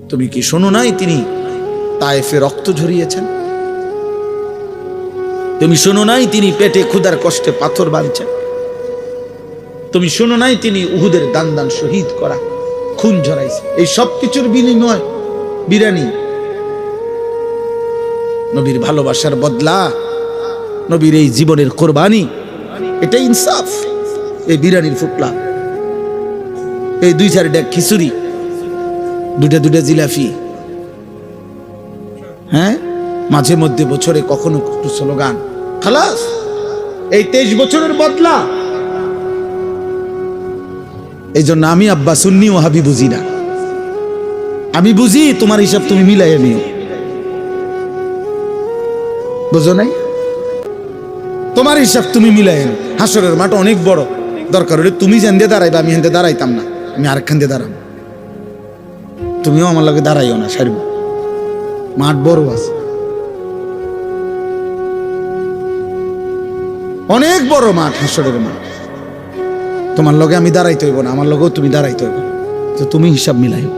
তুমি কি শোনো নাই তিনি তায়েফে রক্ত ঝরিয়েছেন? তুমি শোনো নাই তিনি পেটে ক্ষুধার কষ্টে পাথর বাঁধছেন? তুমি শোনো নাই তিনি উহুদের দান দান শহীদ করা খুন ঝরাইছে? এই সব কিছুর বিনিময় বিরানি, নবীর ভালোবাসার বদলা, নবীর এই জীবনের কোরবানি, এটাই ইনসাফ। এই বিরানির ফুটলা, এই 2-4 ডেক খিচুড়ি, 2টা জিলাপি, হ্যাঁ, মাঝে মধ্যে বছরে কখনো একটু স্লোগান, খালাস। এই 23 বছরের বদলা। এই জন্য আমি আব্বা সুন্নি ওয়াহাবি বুঝি না। আমি বুঝি তোমার হিসাব তুমি মিলাইয়া নিও, বুঝো নাই? তোমার হিসাব তুমি মিলাইয়া নিও। হাসরের মাঠ অনেক বড়, দরকার হলে তুমি যেন দিয়ে দাঁড়াইবা, আমি হেন দাঁড়াইতাম না, আমি আরেকখান দিয়ে দাঁড়াবো। তুমিও আমার লগে দাঁড়াইও না, সারব। মাঠ বড় আছে, অনেক বড় মাঠ, হাসরের মাঠ। তোমার লগে আমি দাঁড়াইতে হইব না, আমার লগেও তুমি দাঁড়াইতে হইব, তো তুমি হিসাব মিলাইও।